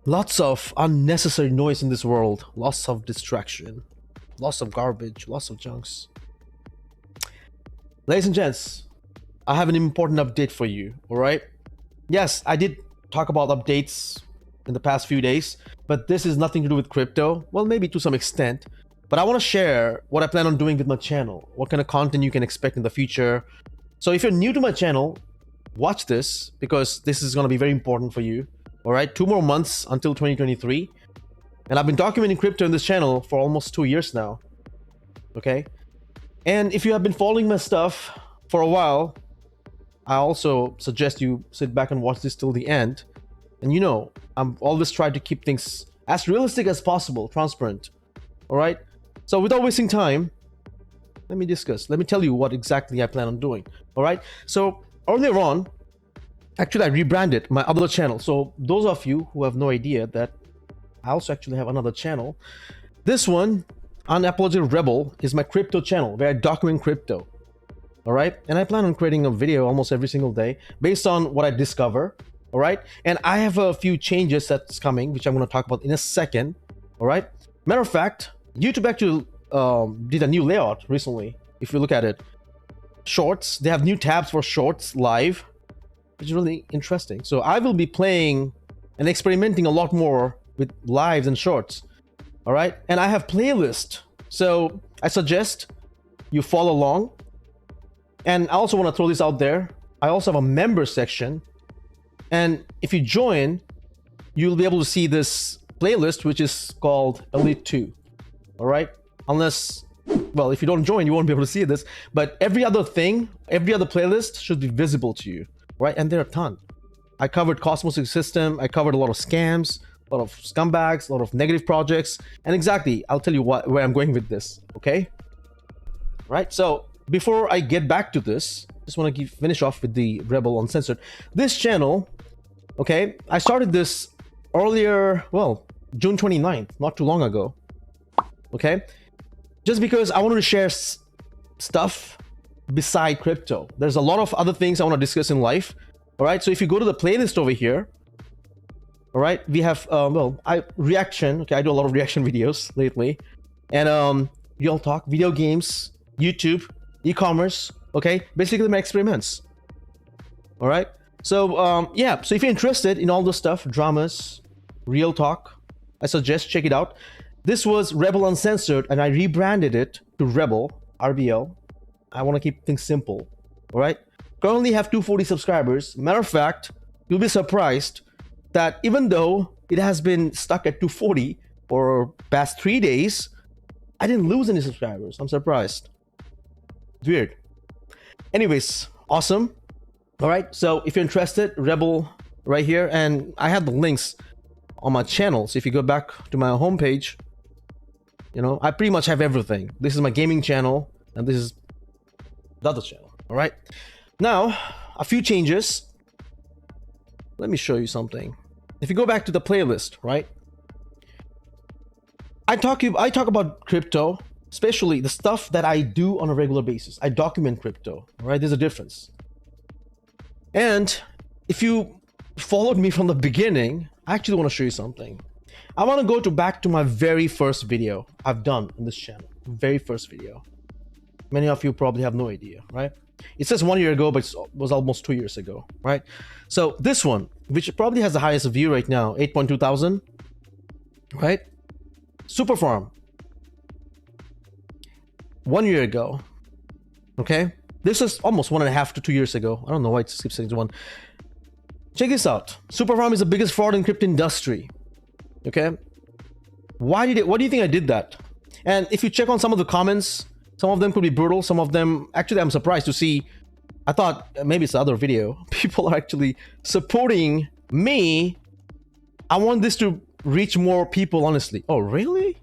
Lots of unnecessary noise in this world, lots of distraction, lots of garbage, lots of junks. Ladies and gents, I have an important update for you, alright? Yes, I did talk about updates in the past few days, but this is nothing to do with crypto. Well, maybe to some extent, but I want to share what I plan on doing with my channel, what kind of content you can expect in the future. So if you're new to my channel, watch this because this is going to be very important for you. All right, 2 more months until 2023. And I've been documenting crypto in this channel for almost 2 years now. Okay. And if you have been following my stuff for a while, I also suggest you sit back and watch this till the end. And you know, I'm always trying to keep things as realistic as possible, transparent. All right. So without wasting time, let me tell you what exactly I plan on doing. All right. So earlier on, actually, I rebranded my other channel. So those of you who have no idea that I also actually have another channel. This one, Unapologetic Rebel, is my crypto channel where I document crypto. All right. And I plan on creating a video almost every single day based on what I discover. All right. And I have a few changes that's coming, which I'm going to talk about in a second. All right. Matter of fact, YouTube actually did a new layout recently. If you look at it, Shorts, they have new tabs for Shorts live, which is really interesting. So I will be playing and experimenting a lot more with lives and shorts. All right. And I have playlist. So I suggest you follow along. And I also want to throw this out there. I also have a member section. And if you join, you'll be able to see this playlist, which is called Elite 2. All right. Unless, well, if you don't join, you won't be able to see this. But every other thing, every other playlist should be visible to you. Right? And there are a ton. I covered Cosmos System. I covered a lot of scams, a lot of scumbags, a lot of negative projects. And exactly, I'll tell you where I'm going with this. Okay? Right? So before I get back to this, just want to finish off with the Rebel Uncensored. This channel, okay, I started this earlier, well, June 29th, not too long ago. Okay? Just because I wanted to share stuff beside crypto. There's a lot of other things I want to discuss in life. All right. So if you go to the playlist over here, all right, we have reaction. Okay, I do a lot of reaction videos lately, and real talk, video games, YouTube, e-commerce. Okay, basically my experiments. All right. So yeah. So if you're interested in all this stuff, dramas, real talk, I suggest check it out. This was Rebel Uncensored, and I rebranded it to Rebel RBL. I want to keep things simple. All right. Currently have 240 subscribers. Matter of fact, you'll be surprised that even though it has been stuck at 240 for past 3 days, I didn't lose any subscribers. I'm surprised. Weird. Anyways, awesome. All right. So if you're interested, Rebel right here, and I have the links on my channel. So if you go back to my homepage, you know, I pretty much have everything. This is my gaming channel, and this is the other channel. All right. Now, a few changes. Let me show you something. If you go back to the playlist, right? I talk about crypto, especially the stuff that I do on a regular basis. I document crypto. All right. There's a difference. And if you followed me from the beginning, I actually want to show you something. I want to go back to my very first video I've done on this channel. Very first video. Many of you probably have no idea, right? It says 1 year ago, but it was almost 2 years ago, right? So this one, which probably has the highest view right now, 8.2 thousand, right? Super Farm. 1 year ago, okay? This is almost 1.5 to 2 years ago. I don't know why it keeps saying 1. Check this out. Super Farm is the biggest fraud in crypto industry. Okay? What do you think I did that? And if you check on some of the comments, some of them could be brutal. Some of them, actually, I'm surprised to see. I thought maybe it's the other video. People are actually supporting me. I want this to reach more people, honestly. Oh, really?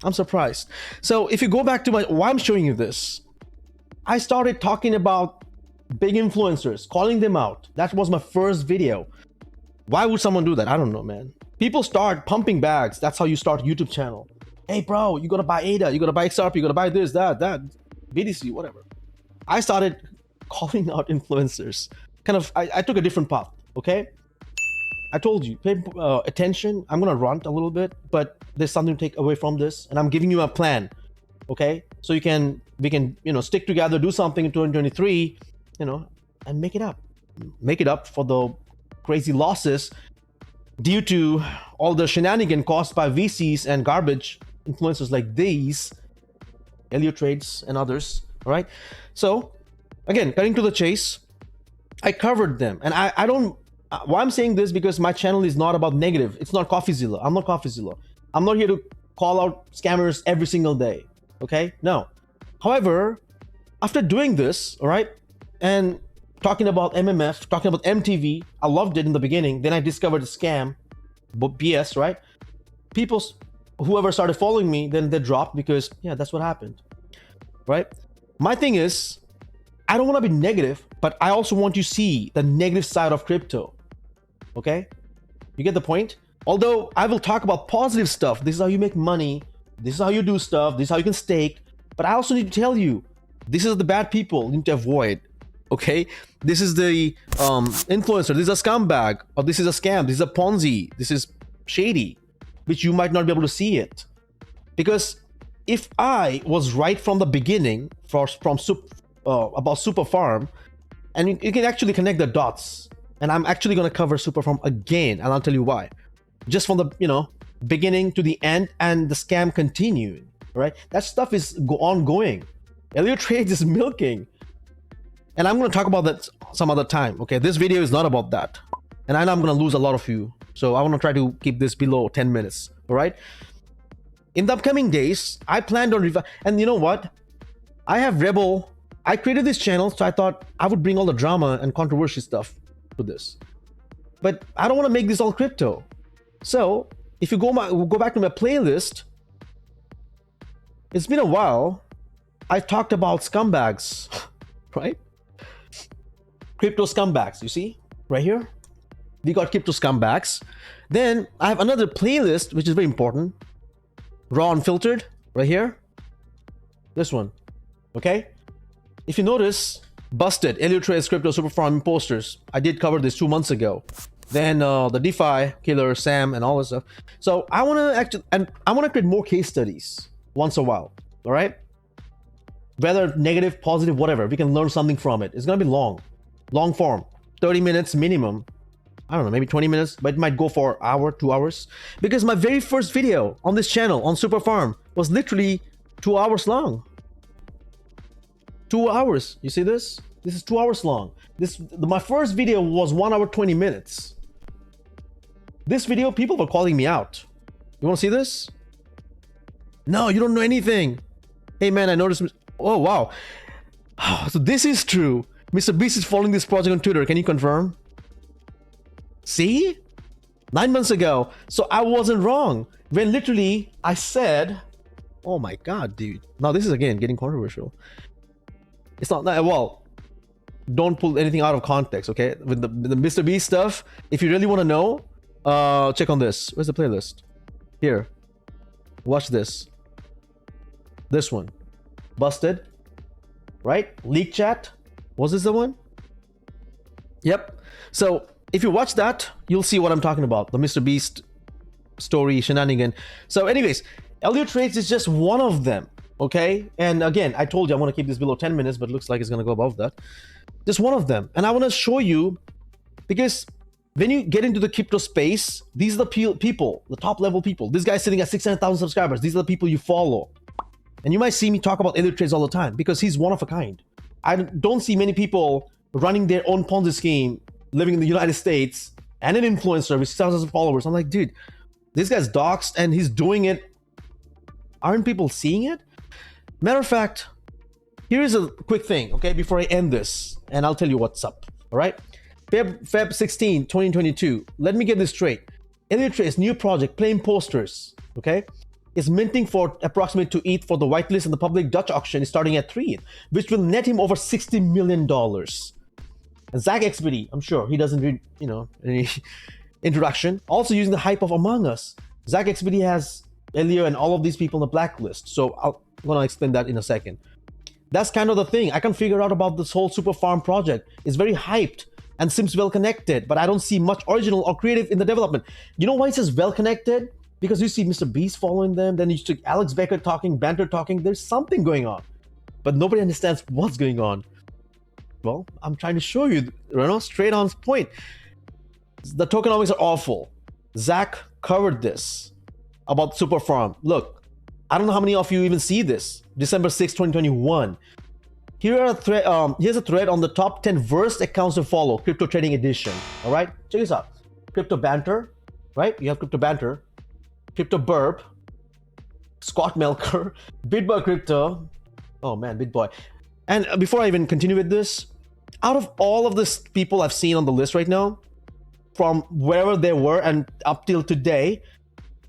I'm surprised. So if you go back to why I'm showing you this, I started talking about big influencers, calling them out. That was my first video. Why would someone do that? I don't know, man. People start pumping bags. That's how you start a YouTube channel. Hey, bro, you gotta buy ADA, you gotta buy XRP, you gotta buy this, that, BTC, whatever. I started calling out influencers. I took a different path, okay? I told you, pay attention. I'm gonna rant a little bit, but there's something to take away from this, and I'm giving you a plan. Okay, so we can stick together, do something in 2023, and make it up for the crazy losses due to all the shenanigans caused by VCs and garbage influencers like these, Elliott Trades and others. All right, so again, cutting to the chase, I covered them, and I don't. Why I'm saying this, because my channel is not about negative. It's not CoffeeZilla. I'm not CoffeeZilla. I'm not here to call out scammers every single day. Okay, no. However, after doing this, all right, and talking about MMF, talking about MTV, I loved it in the beginning. Then I discovered the scam, but BS, right? Whoever started following me, then they dropped because, yeah, that's what happened, right? My thing is, I don't want to be negative, but I also want you to see the negative side of crypto. Okay, you get the point? Although I will talk about positive stuff. This is how you make money. This is how you do stuff. This is how you can stake. But I also need to tell you, this is the bad people you need to avoid. Okay, this is the influencer. This is a scumbag, or this is a scam. This is a Ponzi. This is shady, which you might not be able to see it. Because if I was right from the beginning about Super Farm, and you can actually connect the dots, and I'm actually going to cover Super Farm again, and I'll tell you why. Just from the beginning to the end, and the scam continued. Right, that stuff is ongoing. Elliott Trades is milking, and I'm going to talk about that some other time. Okay, this video is not about that, and I know I'm going to lose a lot of you, so I want to try to keep this below 10 minutes. All right, in the upcoming days, I planned on and you know what, I created this channel, so I thought I would bring all the drama and controversy stuff to this, but I don't want to make this all crypto. So if you go back to my playlist, it's been a while. I talked about scumbags, right? Crypto scumbags, you see? Right here. We got crypto scumbags. Then I have another playlist, which is very important. Raw Unfiltered, right here. This one, okay? If you notice, Busted, Elliott Trades, Crypto, Super Farm, Imposters. I did cover this 2 months ago. Then the DeFi, Killer, Sam, and all this stuff. So I want to create more case studies once a while, all right? Whether negative, positive, whatever, we can learn something from it. It's gonna be long form, 30 minutes minimum. I don't know, maybe 20 minutes, but it might go for an hour, 2 hours. Because my very first video on this channel on Super Farm was literally 2 hours long. 2 hours. You see this? This is 2 hours long. My first video was 1 hour 20 minutes. This video, people were calling me out. You want to see this? No, you don't know anything. Hey man, I noticed. Oh wow. So this is true. Mr. Beast is following this project on Twitter. Can you confirm? See? 9 months ago. So I wasn't wrong. When literally I said, oh my god, dude. Now this is again getting controversial. It's not that, well, don't pull anything out of context, okay? With the Mr. Beast stuff, if you really want to know, check on this. Where's the playlist? Here. Watch this. This one. Busted. Right? Leak Chat. Was this the one? Yep. So if you watch that, you'll see what I'm talking about. The Mr. Beast story, shenanigan. So anyways, Elliott Trades is just one of them. Okay? And again, I told you I want to keep this below 10 minutes, but it looks like it's going to go above that. Just one of them. And I want to show you, because when you get into the crypto space, these are the people, the top level people. This guy's sitting at 600,000 subscribers. These are the people you follow. And you might see me talk about Elliott Trades all the time because he's one of a kind. I don't see many people running their own Ponzi scheme, living in the United States, and an influencer with thousands of followers. I'm like, dude, this guy's doxed and he's doing it. Aren't people seeing it? Matter of fact, here is a quick thing, okay, before I end this, and I'll tell you what's up, all right? Feb 16, 2022. Let me get this straight. Elliott Trades' new project, Plain Posters, okay, is minting for approximately 2 ETH for the whitelist, and the public Dutch auction is starting at 3 ETH, which will net him over $60 million. And Zach XBD, I'm sure he doesn't read, any introduction. Also using the hype of Among Us, Zach XBD has Elio and all of these people on the blacklist. So I'm gonna explain that in a second. That's kind of the thing I can figure out about this whole Super Farm project. It's very hyped. and seems well connected, but I don't see much original or creative in the development. You know why it says well connected? Because you see Mr. Beast following them, then you see Alex Becker talking, Banter talking. There's something going on, but nobody understands what's going on. Well, I'm trying to show you, straight on point. The tokenomics are awful. Zach covered this about Super Farm. Look, I don't know how many of you even see this. December 6, 2021. Here's a thread on the top 10 worst accounts to follow, Crypto Trading Edition. All right, check this out. Crypto Banter, right? You have Crypto Banter, Crypto Burp, Scott Melker, BitBoy Crypto. Oh man, BitBoy. And before I even continue with this, out of all of these people I've seen on the list right now, from wherever they were and up till today,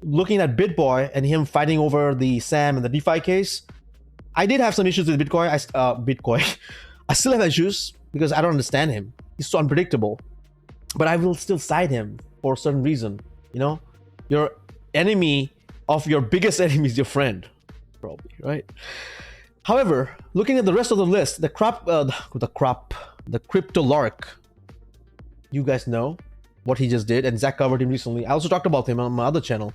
looking at BitBoy and him fighting over the Sam and the DeFi case, I did have some issues with Bitcoin. Bitcoin. I still have issues because I don't understand him. He's so unpredictable. But I will still side him for a certain reason. Your enemy of your biggest enemy is your friend, probably, right? However, looking at the rest of the list, the Crypto Lark, you guys know what he just did, and Zach covered him recently. I also talked about him on my other channel.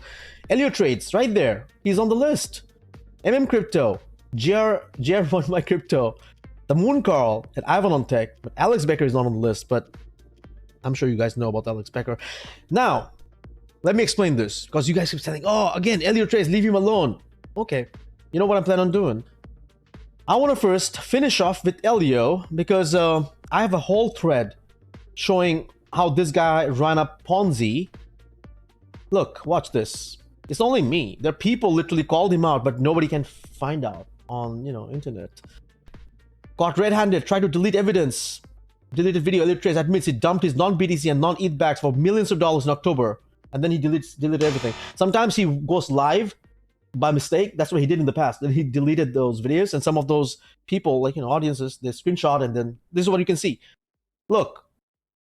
Elliot Trades, right there. He's on the list. Crypto, GR My Crypto, the Moon Carl, and Ivan on Tech. But Alex Becker is not on the list, but I'm sure you guys know about Alex Becker. Now, let me explain this, because you guys keep saying, oh, again, Elliot Trades, leave him alone. Okay, you know what I'm planning on doing? I want to first finish off with Elio, because I have a whole thread showing how this guy ran up Ponzi. Look, watch this. It's only me. There are people literally called him out, but nobody can find out on, internet. Got red-handed, tried to delete evidence. Deleted video. Elliot Trades admits he dumped his non-BTC and non-ETH bags for millions of dollars in October. And then he deleted everything. Sometimes he goes live by mistake. That's what he did in the past. Then he deleted those videos, and some of those people, audiences, they screenshot, and then this is what you can see. Look,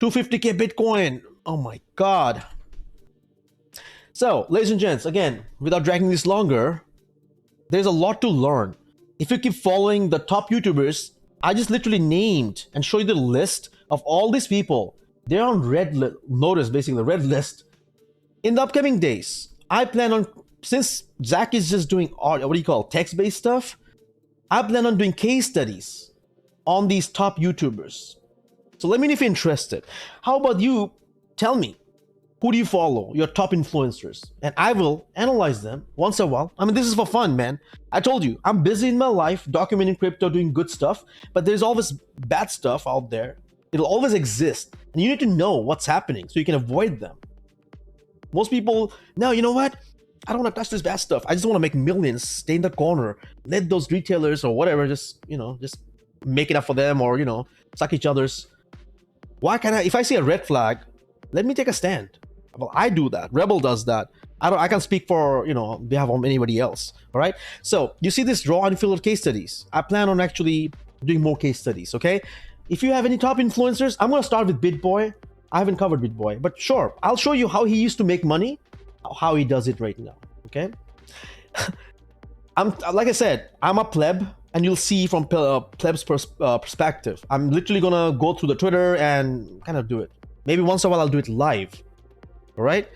250k Bitcoin. Oh my God. So, ladies and gents, again, without dragging this longer, there's a lot to learn. If you keep following the top YouTubers, I just literally named and show you the list of all these people. They're on red notice, basically, red list. In the upcoming days, I plan on, since Zach is just doing text-based stuff, I plan on doing case studies on these top YouTubers. So let me know if you're interested. How about you tell me, who do you follow, your top influencers? And I will analyze them once in a while. I mean, this is for fun, man. I told you, I'm busy in my life, documenting crypto, doing good stuff, but there's always bad stuff out there. It'll always exist. And you need to know what's happening so you can avoid them. Most people, no, you know what? I don't want to touch this bad stuff. I just want to make millions, stay in the corner, let those retailers or whatever just make it up for them, or, suck each other's. Why can't I, if I see a red flag, let me take a stand. Well, I do that. Rebel does that. I can't speak for, behalf of anybody else. All right. So you see this raw unfiltered case studies. I plan on actually doing more case studies. Okay. If you have any top influencers, I'm going to start with BitBoy. I haven't covered BitBoy, but sure, I'll show you how he used to make money, how he does it right now. Okay. Like I said, I'm a pleb, and you'll see from pleb's perspective. I'm literally going to go through the Twitter and kind of do it. Maybe once in a while I'll do it live. All right.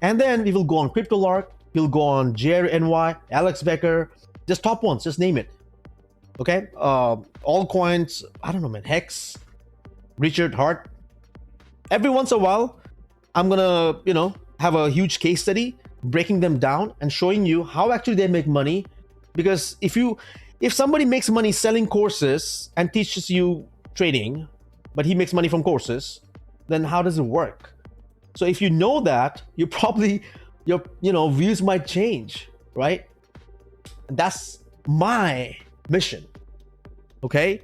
And then we will go on Crypto Lark. We'll go on JRNY, Alex Becker, just top ones, just name it. Okay. Altcoins, I don't know, man. Hex, Richard Hart. Every once in a while, I'm gonna, have a huge case study, breaking them down and showing you how actually they make money. Because if somebody makes money selling courses and teaches you trading, but he makes money from courses, then how does it work? So if you know that, your views might change, right? And that's my mission. Okay.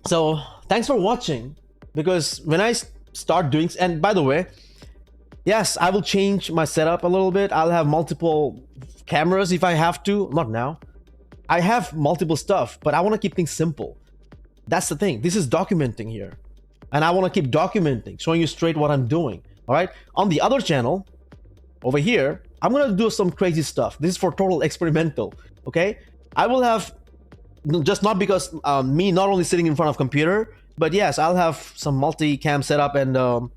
So thanks for watching, because when I start doing, and by the way, yes, I will change my setup a little bit. I'll have multiple cameras if I have to. Not now. I have multiple stuff, but I want to keep things simple. That's the thing. This is documenting here. And I want to keep documenting, showing you straight what I'm doing. All right. On the other channel over here, I'm going to do some crazy stuff. This is for total experimental. Okay. I will have just not because me not only sitting in front of computer But yes, I'll have some multi-cam setup, and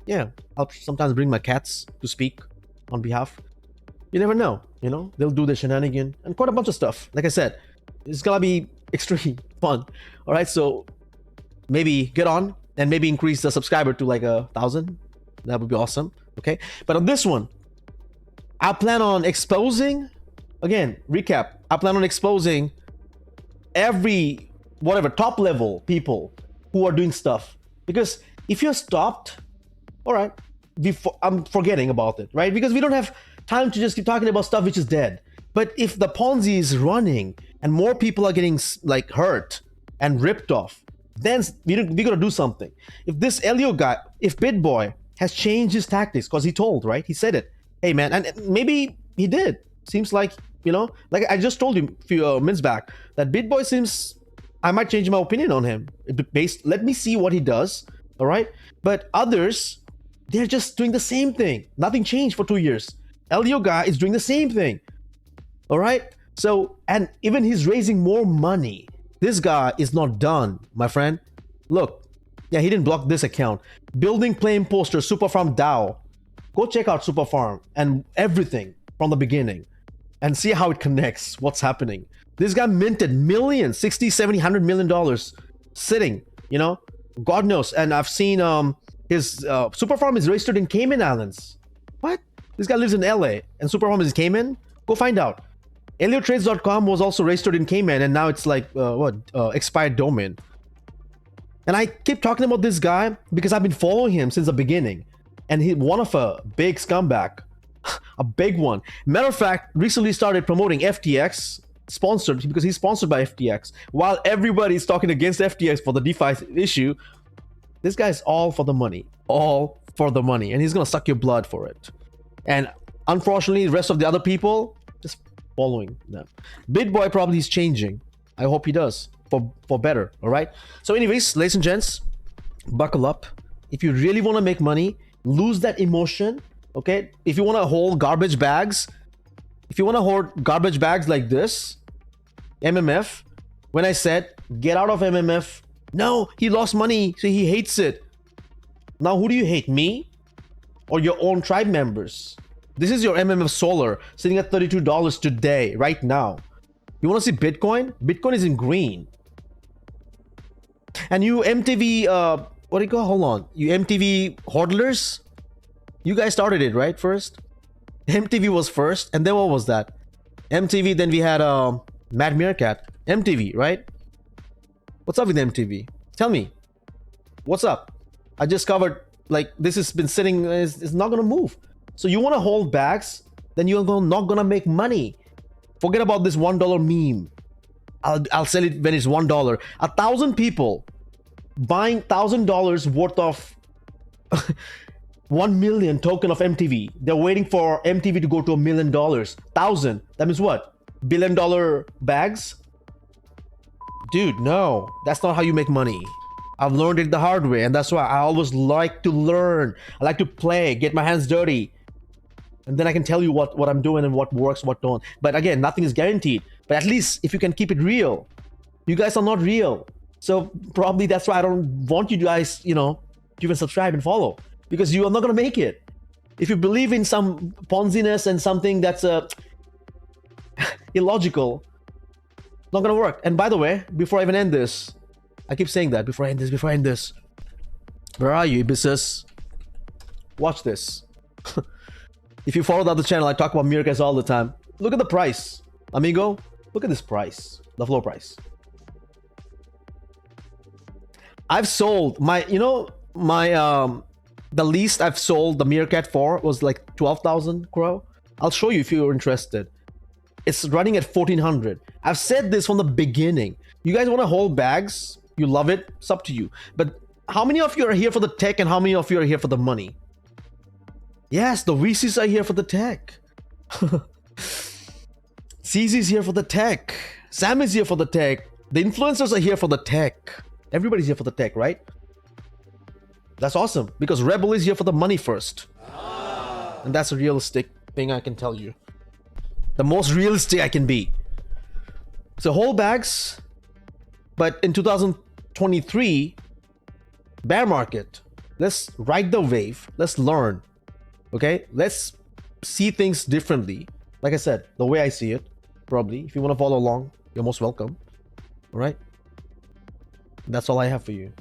yeah, I'll sometimes bring my cats to speak on behalf. You never know, they'll do the shenanigan and quite a bunch of stuff. Like I said, it's gonna be extreme fun. All right, so maybe get on and maybe increase the subscriber to like 1,000. That would be awesome. Okay, but on this one, I plan on exposing, again, recap, I plan on exposing every top level people who are doing stuff. Because if you're stopped, all right, I'm forgetting about it, right? Because we don't have time to just keep talking about stuff which is dead. But if the Ponzi is running and more people are getting like hurt and ripped off, then we gotta do something. If this Elio guy, if BitBoy has changed his tactics, because he told, right? He said it. Hey man, and maybe he did. Seems like, like I just told you a few minutes back, that BitBoy seems, I might change my opinion on him. Let me see what he does, all right? But others, they're just doing the same thing. Nothing changed for 2 years. Elio guy is doing the same thing, all right? So, and even he's raising more money. This guy is not done, my friend. Look, yeah, he didn't block this account. Building claim poster, Superfarm DAO. Go check out Superfarm and everything from the beginning and see how it connects, what's happening. This guy minted millions, 60, 70, $100 million sitting, God knows. And I've seen his Superfarm is registered in Cayman Islands. What? This guy lives in LA and Superfarm is in Cayman? Go find out. ElioTrades.com was also registered in Cayman, and now it's like, expired domain. And I keep talking about this guy because I've been following him since the beginning. And he's one of a big scumbag. A big one. Matter of fact, recently started promoting FTX, sponsored, because he's sponsored by FTX. While everybody's talking against FTX for the DeFi issue, this guy's all for the money. All for the money. And he's gonna suck your blood for it. And unfortunately, the rest of the other people, just following them. BitBoy probably is changing. I hope he does. For better, all right? So anyways, ladies and gents, buckle up. If you really want to make money, lose that emotion, okay? If you want to hold garbage bags, like this, MMF, when I said, get out of MMF, no, he lost money, so he hates it. Now, who do you hate, me or your own tribe members? This is your MMF Solar sitting at $32 today, right now. You want to see Bitcoin? Bitcoin is in green. And you MTV, what do you call? Hold on. You MTV hodlers? You guys started it, right? First? MTV was first. And then what was that? MTV, then we had Mad Meerkat. MTV, right? What's up with MTV? Tell me. What's up? I just covered, like, this has been sitting, it's not going to move. So you want to hold bags? Then you're not going to make money. Forget about this $1 meme. I'll sell it when it's $1. 1,000 people buying $1,000 worth of 1 million token of MTV. They're waiting for MTV to go to $1 million. 1,000. That means what? $1 billion bags? Dude, no. That's not how you make money. I've learned it the hard way, and that's why I always like to learn. I like to play, get my hands dirty. And then I can tell you what I'm doing and what works, what don't. But again, nothing is guaranteed. But at least if you can keep it real. You guys are not real. So probably that's why I don't want you guys, to even subscribe and follow. Because you are not going to make it. If you believe in some Ponziness and something that's illogical, not going to work. And by the way, before I even end this, I keep saying that, before I end this. Where are you, Ibisus? Watch this. If you follow the other channel, I talk about Meerkats all the time. Look at the price. Amigo, look at this price. The floor price. I've sold my, the least I've sold the Meerkat for was like 12,000 Crow. I'll show you if you're interested. It's running at 1,400. I've said this from the beginning. You guys want to hold bags? You love it? It's up to you. But how many of you are here for the tech and how many of you are here for the money? Yes, the VCs are here for the tech. CZ's here for the tech. Sam is here for the tech. The influencers are here for the tech. Everybody's here for the tech, right? That's awesome. Because Rebel is here for the money first. And that's a realistic thing I can tell you. The most realistic I can be. So hold bags. But in 2023, bear market. Let's ride the wave. Let's learn. Okay, let's see things differently. Like I said, the way I see it, probably. If you want to follow along, you're most welcome. All right. That's all I have for you.